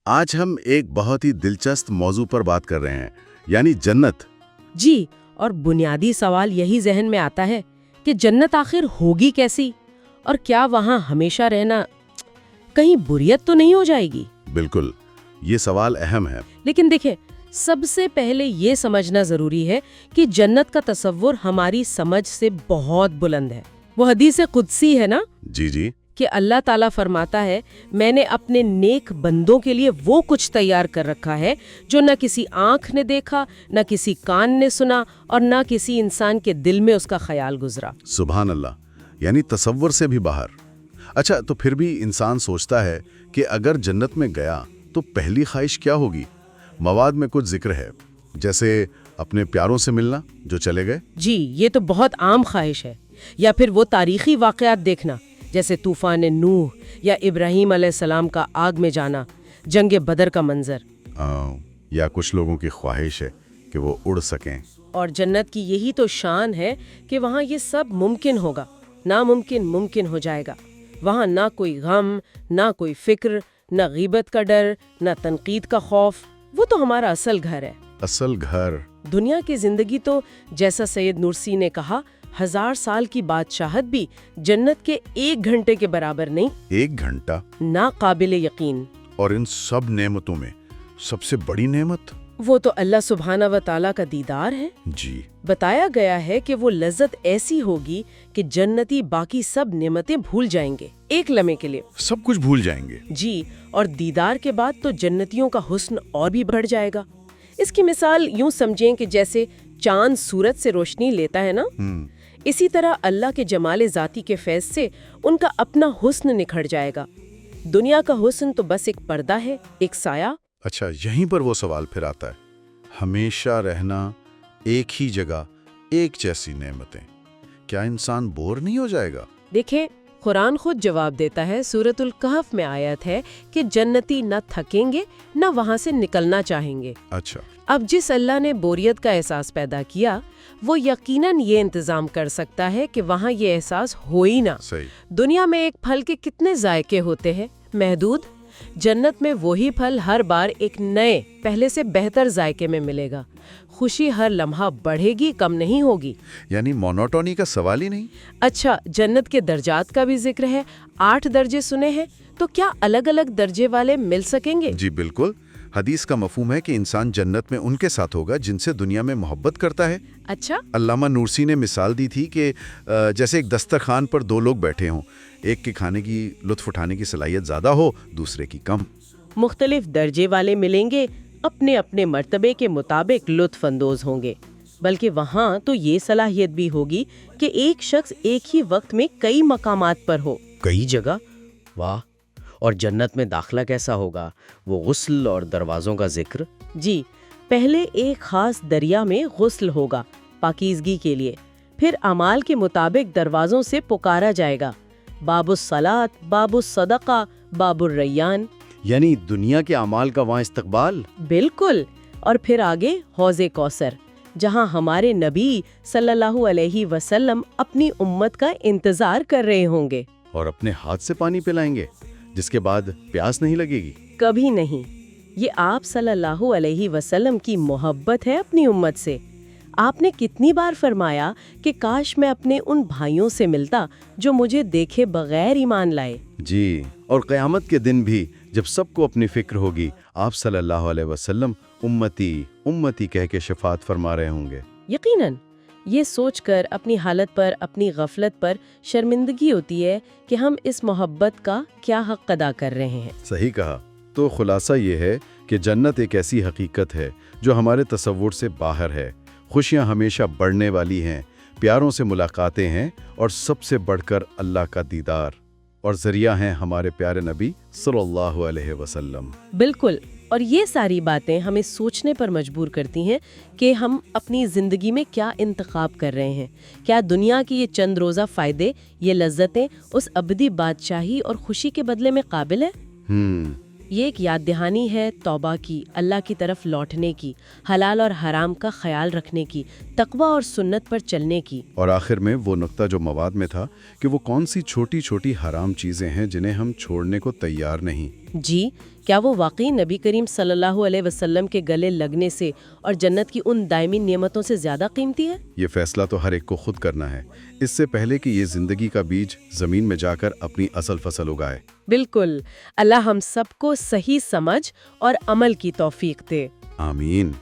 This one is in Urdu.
آج ہم ایک بہت ہی دلچسپ موضوع پر بات کر رہے ہیں، یعنی جنت۔ جی، اور بنیادی سوال یہی ذہن میں آتا ہے کہ جنت آخر ہوگی کیسی، اور کیا وہاں ہمیشہ رہنا کہیں بریت تو نہیں ہو جائے گی؟ بالکل، یہ سوال اہم ہے۔ لیکن دیکھیں، سب سے پہلے یہ سمجھنا ضروری ہے کہ جنت کا تصور ہماری سمجھ سے بہت بلند ہے۔ وہ حدیث قدسی ہے نا؟ جی کہ اللہ تعالیٰ فرماتا ہے، میں نے اپنے نیک بندوں کے لیے وہ کچھ تیار کر رکھا ہے جو نہ کسی آنکھ نے دیکھا، نہ کسی کان نے سنا، اور نہ کسی انسان کے دل میں اس کا خیال گزرا۔ سبحان اللہ، یعنی تصور سے بھی باہر۔ اچھا، تو پھر بھی انسان سوچتا ہے کہ اگر جنت میں گیا تو پہلی خواہش کیا ہوگی؟ مواد میں کچھ ذکر ہے، جیسے اپنے پیاروں سے ملنا جو چلے گئے۔ جی، یہ تو بہت عام خواہش ہے، یا پھر وہ تاریخی واقعات دیکھنا، جیسے طوفان نوح یا ابراہیم علیہ السلام کا آگ میں جانا، جنگ بدر کا منظر۔ یا کچھ لوگوں کی خواہش ہے کہ وہ اڑ سکیں۔ اور جنت کی یہی تو شان ہے کہ وہاں یہ سب ممکن ہوگا، ناممکن ممکن ہو جائے گا۔ وہاں نہ کوئی غم، نہ کوئی فکر، نہ غیبت کا ڈر، نہ تنقید کا خوف۔ وہ تو ہمارا اصل گھر ہے۔ اصل گھر۔ دنیا کی زندگی تو، جیسا سید نورسی نے کہا، 1000 سال کی بادشاہت بھی جنت کے 1 گھنٹے کے برابر نہیں۔ 1 گھنٹہ؟ ناقابل یقین۔ اور ان سب نعمتوں میں سب سے بڑی نعمت؟ وہ تو اللہ سبحانہ و تعالیٰ کا دیدار ہے۔ جی، بتایا گیا ہے کہ وہ لذت ایسی ہوگی کہ جنتی باقی سب نعمتیں بھول جائیں گے، ایک لمحے کے لیے سب کچھ بھول جائیں گے۔ جی، اور دیدار کے بعد تو جنتیوں کا حسن اور بھی بڑھ جائے گا۔ اس کی مثال یوں سمجھیں کہ جیسے چاند سورج سے روشنی لیتا ہے نا، اسی طرح اللہ کے جمال ذاتی کے فیض سے ان کا اپنا حسن نکھر جائے گا۔ دنیا کا حسن تو بس ایک پردہ ہے، ایک سایہ۔ اچھا، یہیں پر وہ سوال پھر آتا ہے، ہمیشہ رہنا، ایک ہی جگہ، ایک جیسی نعمتیں، کیا انسان بور نہیں ہو جائے گا؟ دیکھیں، قرآن خود جواب دیتا ہے۔ سورۃ الکہف میں آیت ہے کہ جنتی نہ تھکیں گے، نہ وہاں سے نکلنا چاہیں گے۔ اچھا، اب جس اللہ نے بوریت کا احساس پیدا کیا، وہ یقیناً یہ انتظام کر سکتا ہے کہ وہاں یہ احساس ہو ہی نہ۔ صحیح۔ دنیا میں ایک پھل کے کتنے ذائقے ہوتے ہیں؟ محدود۔ جنت میں وہی پھل ہر بار ایک نئے، پہلے سے بہتر ذائقے میں ملے گا۔ خوشی ہر لمحہ بڑھے گی، کم نہیں ہوگی۔ یعنی مونوٹونی کا سوال ہی نہیں۔ اچھا، جنت کے درجات کا بھی ذکر ہے۔ 8 درجے سنے ہیں، تو کیا الگ الگ درجے والے مل سکیں گے؟ جی بالکل، حدیث کا مفہوم ہے کہ انسان جنت میں ان کے ساتھ ہوگا جن سے دنیا میں محبت کرتا ہے۔ اچھا۔ علامہ نورسی نے مثال دی تھی کہ جیسے ایک دسترخوان پر 2 لوگ بیٹھے ہوں، ایک کے کھانے کی لطف اٹھانے کی صلاحیت زیادہ ہو، دوسرے کی کم۔ مختلف درجے والے ملیں گے، اپنے اپنے مرتبے کے مطابق لطف اندوز ہوں گے۔ بلکہ وہاں تو یہ صلاحیت بھی ہوگی کہ ایک شخص ایک ہی وقت میں کئی مقامات پر ہو، کئی جگہ۔ واہ! اور جنت میں داخلہ کیسا ہوگا؟ وہ غسل اور دروازوں کا ذکر۔ جی، پہلے ایک خاص دریا میں غسل ہوگا پاکیزگی کے لیے، پھر اعمال کے مطابق دروازوں سے پکارا جائے گا، باب الصلاۃ، باب الصدقہ، باب الریان۔ یعنی دنیا کے اعمال کا وہاں استقبال۔ بالکل۔ اور پھر آگے حوض کوثر، جہاں ہمارے نبی صلی اللہ علیہ وسلم اپنی امت کا انتظار کر رہے ہوں گے۔ اور اپنے ہاتھ سے پانی پلائیں گے، جس کے بعد پیاس نہیں لگے گی۔ کبھی نہیں۔ یہ آپ صلی اللہ علیہ وسلم کی محبت ہے اپنی امت سے۔ آپ نے کتنی بار فرمایا کہ کاش میں اپنے ان بھائیوں سے ملتا جو مجھے دیکھے بغیر ایمان لائے۔ جی، اور قیامت کے دن بھی جب سب کو اپنی فکر ہوگی، آپ صلی اللہ علیہ وسلم امتی امتی کہہ کے شفاعت فرما رہے ہوں گے۔ یقیناً۔ یہ سوچ کر اپنی حالت پر، اپنی غفلت پر شرمندگی ہوتی ہے کہ ہم اس محبت کا کیا حق ادا کر رہے ہیں۔ صحیح کہا۔ تو خلاصہ یہ ہے کہ جنت ایک ایسی حقیقت ہے جو ہمارے تصور سے باہر ہے۔ خوشیاں ہمیشہ بڑھنے والی ہیں، پیاروں سے ملاقاتیں ہیں، اور سب سے بڑھ کر اللہ کا دیدار، اور ذریعہ ہیں ہمارے پیارے نبی صلی اللہ علیہ وسلم۔ بالکل۔ اور یہ ساری باتیں ہمیں سوچنے پر مجبور کرتی ہیں کہ ہم اپنی زندگی میں کیا انتخاب کر رہے ہیں۔ کیا دنیا کی یہ چند روزہ فائدے، یہ لذتیں اس ابدی بادشاہی اور خوشی کے بدلے میں قابل ہے؟ یہ ایک یاد دہانی ہے توبہ کی، اللہ کی طرف لوٹنے کی، حلال اور حرام کا خیال رکھنے کی، تقوی اور سنت پر چلنے کی۔ اور آخر میں وہ نقطہ جو مواد میں تھا کہ وہ کون سی چھوٹی چھوٹی حرام چیزیں ہیں جنہیں ہم چھوڑنے کو تیار نہیں۔ جی، کیا وہ واقعی نبی کریم صلی اللہ علیہ وسلم کے گلے لگنے سے اور جنت کی ان دائمی نعمتوں سے زیادہ قیمتی ہے؟ یہ فیصلہ تو ہر ایک کو خود کرنا ہے، اس سے پہلے کہ یہ زندگی کا بیج زمین میں جا کر اپنی اصل فصل اگائے۔ بالکل، اللہ ہم سب کو صحیح سمجھ اور عمل کی توفیق دے۔ آمین۔